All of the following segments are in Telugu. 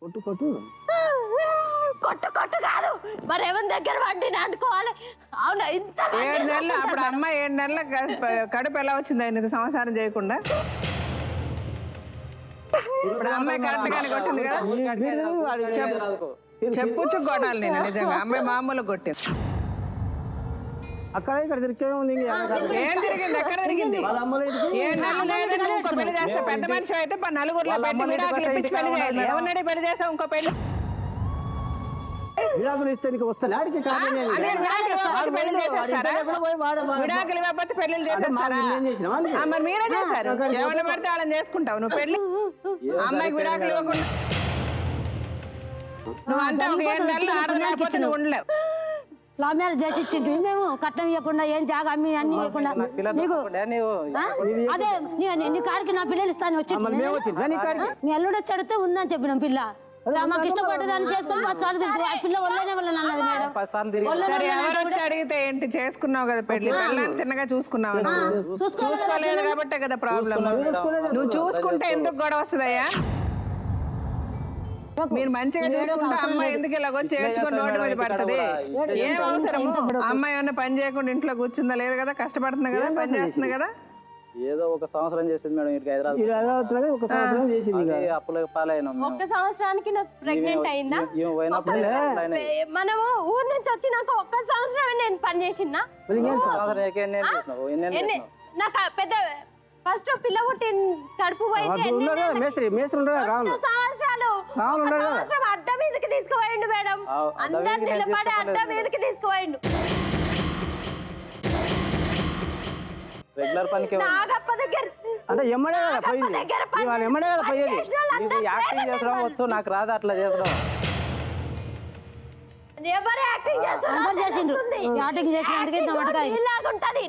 కొట్టు కొట్టు కొట్టు కొట్టు కాదు మరి ఎవరి దగ్గర వండిని అనుకోవాలి. అవునా ఇంత 7 నెలలు అప్పుడు అమ్మ 7 నెలల కడుపు ఎలా వచ్చింది ఆయన సంసారం చేయకుండా? ఇప్పుడు అమ్మాయి కరెక్ట్ గానే కొట్టింది కదా, చెప్పుచ్చు కొట్టాలి నేను నిజంగా. అమ్మాయి మామూలు కొట్టింది. అక్కడ ఇక్కడ తిరిగే ఉంది. ఏం తిరిగింది? ఎక్కడ తిరిగింది? 7 నెలలు లేదని ఇంకో పెళ్లి చేస్తే పెద్ద మనిషి అయితే నలుగురిలో పెట్టి విడాకులు ఇప్పించి పెళ్లి చేయాలి. ఎవరినడి పెళ్లి చేస్తావు ఇంకో పెళ్లి? విడాకులు ఇస్తే నీకు వస్తాను ఆడికి కాదు. విడాకులు ఇవ్వకపోతే పెళ్లి చేసేస్తారా? మరి మీరే చేశారు. ఎవరిని పడితే వాళ్ళని చేసుకుంటావు నువ్వు పెళ్లి. అమ్మాయికి విడాకులు ఇవ్వకుండా నువ్వు అంటే 7 నెలలు 6 లేకపోతే నువ్వు ఉండలేవు. లవ్ మ్యారేజ్ చేసి ఇచ్చింటి మేము, కట్నం ఇవ్వకుండా ఏం జాగా అమ్మి అన్ని ఇవ్వకుండా నీకు అదే నీ కాడికి నా పిల్లలు ఇస్తాను వచ్చి మీ అల్లుడు వచ్చి అడిగితే ఉందని చెప్పినాం. పిల్ల మాకు ఇష్టపడ్డదాన్ని చేసుకొని 10 సార్లు తింటారు. ఆ పిల్ల వల్లనే వల్ల అన్నది మేడం. ఎవరు వచ్చి అడిగితే ఏంటి? చేసుకున్నావు కదా పెళ్లి, పిల్లని తిన్నగా చూసుకున్నావు. చూసుకోలేదు కాబట్టే కదా ప్రాబ్లం. నువ్వు చూసుకుంటే ఎందుకు గొడవ వస్తుందయ్యా? మీరు మంచిగా చూసుకుంటే అమ్మాయి ఎందుకు ఇలా వచ్చి ఏడ్చుకొని రోడ్డు మీద పడుతుంది? ఏం అవసరము? అమ్మాయి ఏమన్నా పని చేయకుండా ఇంట్లో కూర్చుందా? లేదు కదా, కష్టపడుతుంది కదా, పని చేస్తుంది కదా. ఏదో ఒక సంవత్సరం చేసింది మేడం. హైదరాబాద్ ఒక సంవత్సరం చేసింది. అప్పులకు పాలైనా ఒక్క సంవత్సరానికి నాకు ప్రెగ్నెంట్ అయిందా? మనము ఊరు నుంచి వచ్చినాక ఒక్క సంవత్సరం నేను పని చేసినా. నాకు పెద్ద ఫస్ట్ పిల్ల పుట్టిన కడుపు సంవత్సరాలు అడ్డ మీదకి తీసుకుపోయిండు మేడం. అందరు నిలబడి అడ్డ మీదకి తీసుకుపోయిండు. రెగ్యులర్ పనికి నాగప్ప దగ్గర అంటే ఎమ్మడే కదా పోయింది. ఇవాళ ఎమ్మడే కదా పోయేది. యాక్టింగ్ చేసడం వచ్చు, నాకు రాదు అట్లా చేసడం. ఎవరు యాక్టింగ్ చేస్తున్నారు?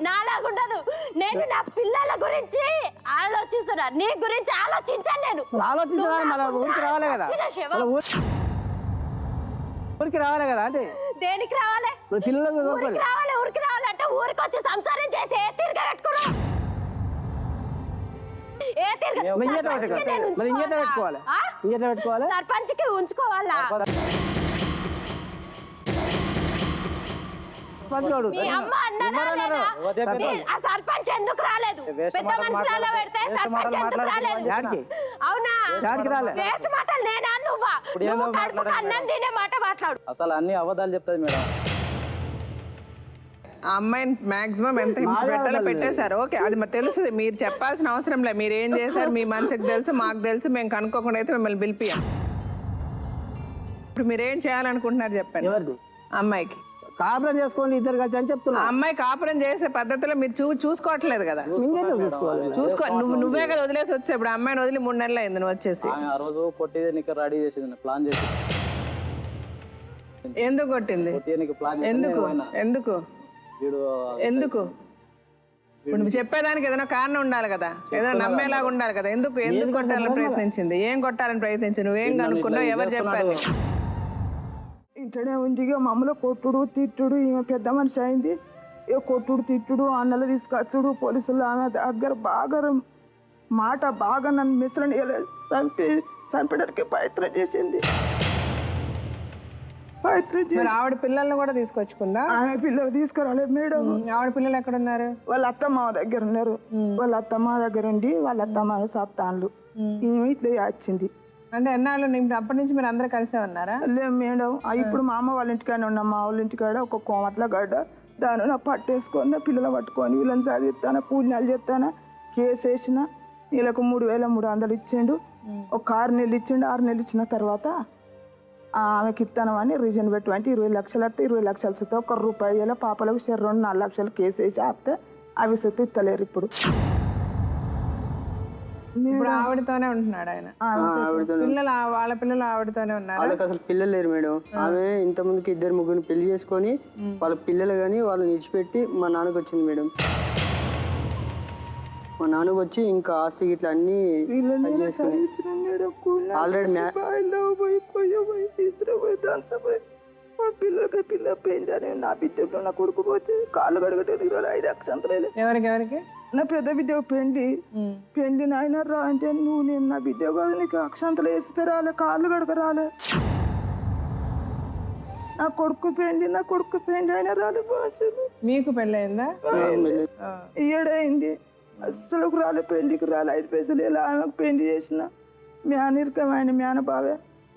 నాలాగుంటదు. నేను నా పిల్లల గురించి ఆలోచిస్తున్నా, నీ గురించి ఆలోచించాను. నేను ఆలోచించాలి. ఊరికి రావాలి కదా, ఊరికి రావాలి కదా. అంటే దేనికి రావాలి? పిల్లలకు రావాలి. ఊరికి రావాలంటే ఊరికి వచ్చి సంసారం చేసి ఏ తీరుగా పెట్టుకున్నావు? సర్పంచ్ కి ఉంచుకోవాలా? సర్పంచ్ ఎందుకు రాలేదు? పెద్ద మనుషులలో పెడితే సర్పంచ్ ఎందుకు రాలేదు? అవునా? వేస్ట్ మాటలు నేనా నువ్వా? నువ్వు కడుపుకు అన్నం తినే మాట మాట్లాడు. అసలు అన్ని అబద్ధాలు చెప్తాది మేడం. ఆ అమ్మాయిని మాక్సిమం ఎంత హింస పెట్టాలో పెట్టేశారు. ఓకే, అది మాకు తెలుస్తుంది. మీరు చెప్పాల్సిన అవసరం లేదు. మీరు ఏం చేశారు మీ మనసుకు తెలుసు, మాకు తెలుసు. మేము కనుక్కోకుండా అయితే మిమ్మల్ని పిలిపియాం. ఇప్పుడు మీరు ఏం చేయాలనుకుంటున్నారు చెప్పండి. అమ్మాయికి కాపురం చేసుకోండి ఇద్దరు కలిసి అని చెప్తున్నా. అమ్మాయి కాపురం చేసే పద్ధతిలో మీరు చూసుకోవట్లేదు కదా. చూసుకో, నువ్వే కదా వదిలేసి వచ్చా. ఇప్పుడు అమ్మాయిని వదిలి 3 నెలలు అయింది నువ్వు వచ్చేసి. ఆ రోజు కొట్టిదే నీకు రెడీ చేసింది, ప్లాన్ చేసి. ఎందుకు కొట్టింది? ఎందుకు ఎందుకు ఎందుకు? నువ్వు చెప్పేదానికి ఏదైనా కారణం ఉండాలి కదా, ఏదైనా నమ్మేలాగా ఉండాలి కదా. ఎందుకు కొట్టాలని ప్రయత్నించింది? ఏం కొట్టాలని ప్రయత్నించింది? నువ్వేం కనుక్కున్నావు? ఎవరు చెప్పారు? ఇంటనే ఉంది మమ్మల్ని కొట్టుడు తిట్టుడు. ఈమె పెద్ద మనిషి అయింది. కొట్టుడు తిట్టుడు, అన్నలు తీసుకొచ్చుడు, పోలీసులు ఆమె దగ్గర బాగా మాట బాగా నన్ను మిశ్రణ చంపడానికి ప్రయత్నం చేసింది. ఆవిడ పిల్లల్ని కూడా తీసుకొచ్చుకుందా? ఆమె పిల్లలు తీసుకురాలేదు మేడం. ఆవిడ పిల్లలు ఎక్కడ ఉన్నారు? వాళ్ళ అత్తమ్మ దగ్గర ఉన్నారు. వాళ్ళ అత్తమ్మ దగ్గర ఉండి వాళ్ళ అత్తమ్మ సప్తాన్లు ఈమె ఇట్లా వచ్చింది. అంటే ఎన్నాళ్ళు అప్పటి నుంచి మీరు అందరూ కలిసే ఉన్నారా? లేదు మేడం. ఇప్పుడు మా అమ్మ వాళ్ళ ఇంటికాడ ఉన్నాం. మా వాళ్ళ ఇంటికాడ ఒక కోమట్ల గడ్డ దాని నా పట్టేసుకొని పిల్లలు పట్టుకొని వీళ్ళని చదివిస్తాను, పూజనాలు చేస్తాను. కేసు వేసిన వీళ్ళకు 3,300 ఇచ్చిండు. ఒక 6 నెలలు ఇచ్చిండు. 6 నెలలు ఇచ్చిన తర్వాత ఆమెకి ఇస్తానమని రీజన్ పెట్టుకుంటే 20 లక్షలు వస్తే 20 లక్షలు వస్తే ₹1 పాపలకు 2-4 లక్షలు కేసు వేసి ఆపితే అవి సొత్తు ఇస్తలేరు. ఇప్పుడు ఆవిడతోనే ఉంటున్నాడు ఆయన. పిల్లలు వాళ్ళ పిల్లలు ఆవిడతోనే ఉన్నారు. వాళ్ళకి అసలు పిల్లలు లేరు మేడం. ఆమె ఇంత ముందుకి 2-3 పెళ్లి చేసుకొని వాళ్ళ పిల్లలు కానీ వాళ్ళని విడిచిపెట్టి మా నాన్నకు వచ్చింది మేడం. మా నాన్నకు వచ్చి ఇంకా ఆస్తి ఇట్లా అన్ని ఆల్రెడీ పిల్లలకి పిల్ల పెంచాను నా బిడ్డలో నా కొడుకు పోతే కాళ్ళు కడగటానికి రాలే 5 అక్షంతలే. ఎవరికి నా పెద్ద బిడ్డ పెండి నాయన రా అంటే నువ్వు నేను నా బిడ్డ కాదు నీకు అక్షంతలు వేస్తే రాలే కాళ్ళు కడక రాలే. నా కొడుకు పెండి అయినా రాలే. మీకు పెళ్ళయిందా? ఏడైంది అస్సలు రాలే, పెళ్లికి రాలే. 5 పైసలు ఇలా ఆమెకు పెళ్లి చేసిన మేనరికమైన మేనబావే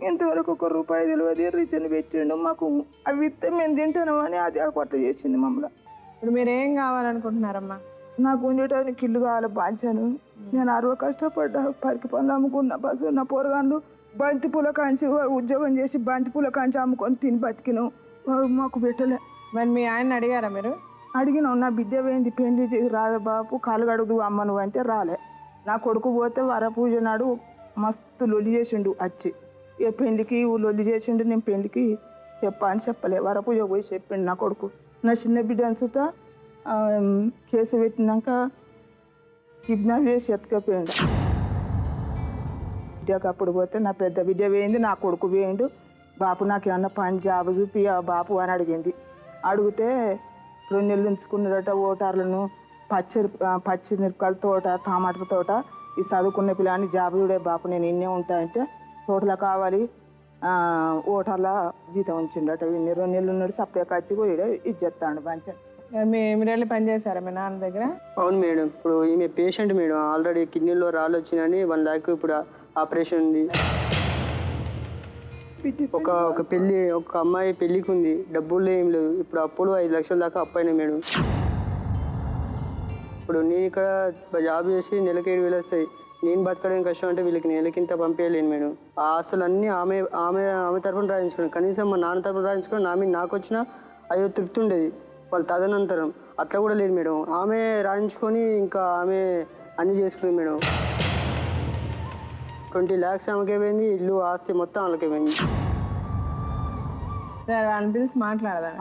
ఇంతవరకు 1 రూపాయి తెలియదు రిచన్ పెట్టిండు మాకు. అవి ఇస్తే మేము తింటామని అది కొట్ట చేసింది మమ్మల్ని. ఇప్పుడు మీరు ఏం కావాలనుకుంటున్నారమ్మా? నాకు ఉండేటానికి ఇల్లు కావాలి బాంచాను. నేను 60 కష్టపడ్డా, పరికి పనులు అమ్ముకున్నా. బస్సు నా పోరగాళ్ళు బంతి పూల కాంచి ఉద్యోగం చేసి బంతి పూల కాంచి అమ్ముకొని తిని బతికినాం. మాకు పెట్టలే. మరి మీ ఆయన అడిగారా మీరు? అడిగినావు నా బిడ్డ పోయింది పెళ్లి రాలే బాపు కాలు కడుగు అమ్మ నువ్వు అంటే రాలే. నా కొడుకు పోతే వరపూజ నాడు మస్తు లొల్లి చేసిండు వచ్చి. ఇక పెళ్లికి లొల్లి చేసిండు. నేను పెళ్లికి అని చెప్పలే. వరపూజ పోయి చెప్పిండు నా కొడుకు. నా చిన్న బిడ్డ అనిసుతా కేసు పెట్టినాక కిడ్నాప్ చేసి ఎత్తుకపోయిండు. బిడ్డకు అప్పుడు పోతే నా పెద్ద బిడ్డ పోయింది, నా కొడుకు పోయిండు. బాపు నాకు ఏమన్నా పని జాబ్ చూపి బాపు అని అడిగింది. అడిగితే 2 నెలలు ఉంచుకున్నాడట ఓటార్లను. పచ్చిమిరపకాయల తోట, టమాటా తోట. ఈ చదువుకున్న పిల్లని జాబ్ చూడే బాపు నేను ఇన్నే ఉంటా అంటే తోటలో కావాలి ఓటార్ల జీతం ఉంచిండట. 2 నెలలు ఉన్నాడు సప్లై ఖర్చు కూడా ఇది చెప్తాడు మంచిగా. మీరు వెళ్ళి పని చేశారా మీ నాన్న దగ్గర? అవును మేడం. ఇప్పుడు ఈమె పేషెంట్ మేడం, ఆల్రెడీ కిడ్నీలో రాళ్ళు వచ్చినాయని 1 లాక్ ఇప్పుడు ఆపరేషన్ ఉంది. ఒక పెళ్ళి, ఒక అమ్మాయి పెళ్ళికి ఉంది, డబ్బులు ఏం లేదు. ఇప్పుడు అప్పులు 5 లక్షల దాకా అప్పు అయినాయి మేడం. ఇప్పుడు నేను ఇక్కడ జాబ్ చేసి నెలకి 7,000 వస్తాయి. నేను బతకడం కష్టం అంటే వీళ్ళకి నెలకింత పంపేయలేను మేడం. ఆ ఆస్తులు అన్నీ ఆమె తరఫున రాయించుకున్నాను. కనీసం మా నాన్న తరఫున రాయించుకుని నాకు వచ్చినా అయ్యో తృప్తి ఉండేది. వాళ్ళు తదనంతరం అట్లా కూడా లేదు మేడం. ఆమె రాయించుకొని ఇంకా ఆమె అన్నీ చేసుకునేది మేడం. 20 lakhs ఆమెకే పోయింది, ఇల్లు ఆస్తి మొత్తం వాళ్ళకే పోయింది. సరే వాళ్ళని పిలిచి మాట్లాడదా?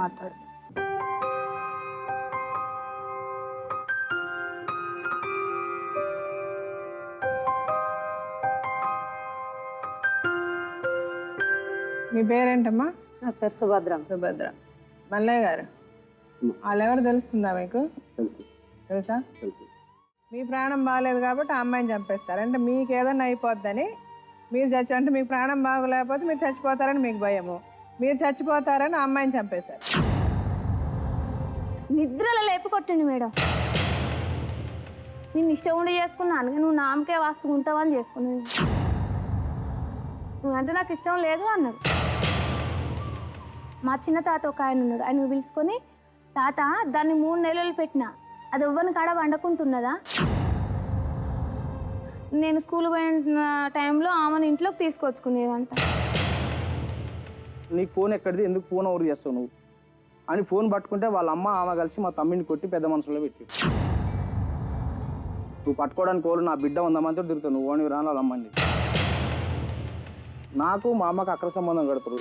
మీ పేరేంటమ్మా? నా పేరు సుభద్ర. మల్లయ్య గారు వాళ్ళు ఎవరు తెలుస్తుందా మీకు? తెలుసా? మీ ప్రాణం బాగాలేదు కాబట్టి ఆ అమ్మాయిని చంపేస్తారు. అంటే మీకు ఏదన్నా అయిపోద్దని మీరు అంటే మీకు ప్రాణం బాగోలేకపోతే మీరు చచ్చిపోతారని మీకు భయము. మీరు చచ్చిపోతారని ఆ అమ్మాయిని చంపేశారు. నిద్రలో లేపు కొట్టిండు మేడం. నేను ఇష్టం ఉండి చేసుకున్నాను, నువ్వు నామకే వాస్తు ఉంటావని చేసుకున్నాను. నువ్వంటే నాకు ఇష్టం లేదు అన్నాడు. మా చిన్న తాత ఒక ఆయన ఉన్నాడు, ఆయన పిలుచుకొని తాత దాన్ని 3 నెలలు పెట్టినా అది ఎవ్వరిని కాడ వండుకుంటున్నదా? నేను స్కూల్ పోయిన టైంలో ఆమెను ఇంట్లోకి తీసుకొచ్చుకునేదంట. నీకు ఫోన్ ఎక్కడిది, ఎందుకు ఫోన్ ఓవర్ చేస్తావు నువ్వు అని ఫోన్ పట్టుకుంటే వాళ్ళ అమ్మ ఆమె కలిసి మా తమ్మిని కొట్టి పెద్ద మనసులో పెట్టి నువ్వు పట్టుకోవడానికి కోళ్ళు నా బిడ్డ ఉందామంతో తిరుగుతావు. నువ్వు అని రాను వాళ్ళ అమ్మని. నాకు మా అమ్మకి అక్ర సంబంధం గడపరు.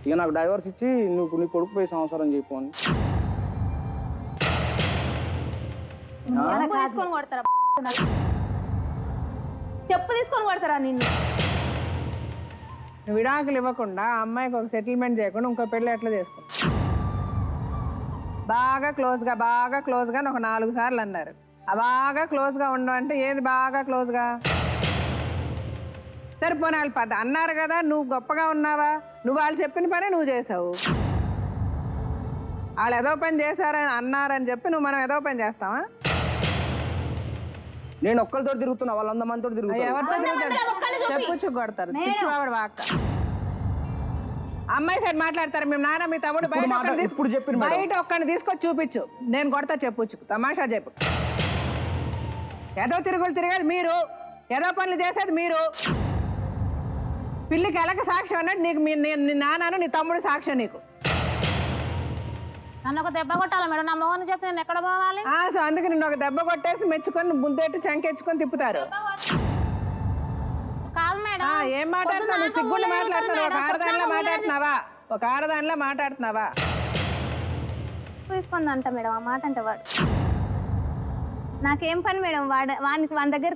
ఇక నాకు డైవర్స్ ఇచ్చి నువ్వు నీ కొడుకు పోయి సంవత్సరం చెప్పు. చెప్పు తీసుకొని కొడతారా నిన్ను? విడాకులు ఇవ్వకుండా అమ్మాయికి ఒక సెటిల్మెంట్ చేయకుండా ఇంకో పెళ్ళి ఎట్లా చేసుకో? బాగా క్లోజ్గా ఒక 4 సార్లు అన్నారు. బాగా క్లోజ్గా ఉండవు అంటే ఏది బాగా క్లోజ్గా? సరిపోయిన వాళ్ళు అన్నారు కదా, నువ్వు గొప్పగా ఉన్నావా? నువ్వు వాళ్ళు చెప్పిన పని నువ్వు చేసావు. వాళ్ళు ఏదో పని చేశారని అన్నారని చెప్పి నువ్వు మనం ఏదో పని చేస్తావా? నేను ఒక్కరితో తిరుగుతున్నా, వాళ్ళందరి మందితో తిరుగుతున్నా. ఎవరితో తిరుగుతారు? చెప్పుచ్చు కొడతారు. పిచ్చివాడు వాక్క. అమ్మాయి సైడ్ మాట్లాడతారు. మేము నాన్న మీ తమ్ముడు బయట ఒక్కడిని తీసుకొచ్చి చూపించు, నేను కొడతా. చెప్పుచ్చు తమాషా చెప్పు. ఏదో తిరుగులు తిరిగేది మీరు, ఏదో పనులు చేసేది మీరు. పిల్లికి ఎలక సాక్ష్యం అన్నట్టు నీకు నీ నాన్నను నీ తమ్ముడు సాక్ష్యం. నీకు నన్ను ఒక దెబ్బ కొట్టాలి మేడం, నా మొగని చెప్తే నేను ఎక్కడ పోవాలి? సో అందుకే నిన్ను ఒక దెబ్బ కొట్టేసి మెచ్చుకొని ముందెట్టు చంకెచ్చుకొని తిప్పుతారు. కాదు మేడం. ఏం మాట్లాడుతున్నావు? నువ్వు సిగ్గుండి మాట్లాడుతున్నావు. ఒక ఆడదానిలో మాట్లాడుతున్నావా? తీసుకుందంట మేడం ఆ మాట. అంటే వాడు నాకేం పని మేడం? వానికి వాని దగ్గర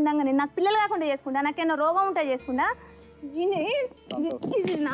ఉండగానే నాకు పిల్లలు కాకుండా చేసుకుంటా, నాకేమో రోగం ఉంటే చేసుకుంటా. ఇది నా